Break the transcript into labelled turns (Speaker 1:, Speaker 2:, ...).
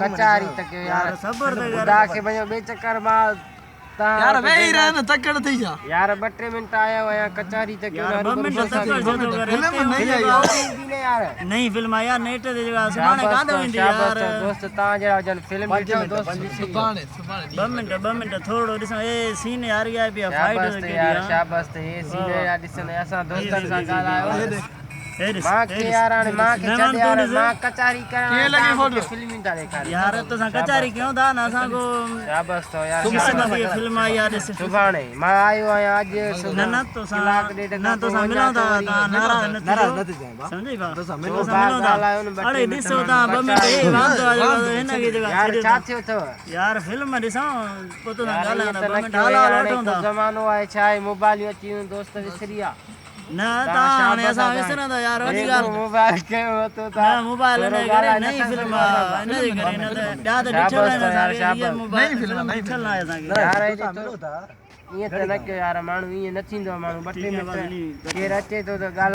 Speaker 1: कचारी तक यार सबर खुदा के भई बे चक्कर मा यार वे ही रहन तकड़ थई जा यार 2 मिनट आया हो या कचारी तक यार 2 मिनट फिल्म नहीं आई यार नहीं फिल्म आया नेट दे जगह सुभाणे कांदो इंदी यार दोस्त ता जरा जन फिल्म देखो दोस्त सुभाणे 2 मिनट थोड़ो दिसो ए सीन यार गया पे फाइट यार शाबाश ते ए सीन यार दिसन असा दोस्तन सा गालायो मां के यार मां के छड यार मां कचारी करन के लगे फोटो फिल्म ता देखा यार तो सा कचारी क्यों दा ना सा को शाबाश तो यार सुभाणे फिल्म आई यार सुभाणे मां आयो आया आज ना तो सा ना तो सा मिलो दा नाराज न समझी बा तो सा मिलो दा अरे दिसो दा 2 मिनट ए वांदो आयो एना की जगह यार छा थियो तो यार फिल्म दिसो पोतो सा गाला 2 मिनट हाला लोटो जमानो आए छाए मोबाइल अची दोस्त विसरिया ना ताने ऐसा विसरना था यार ओजी गाल मोबाइल के तो था मोबाइल ने करे नहीं फिल्म नहीं करे ना याद डिठल ना यार मोबाइल नहीं फिल्म नहीं चलना है यार ये तो न के यार मानू ये न थींदो मानू 2 मिनट के रचे तो गाल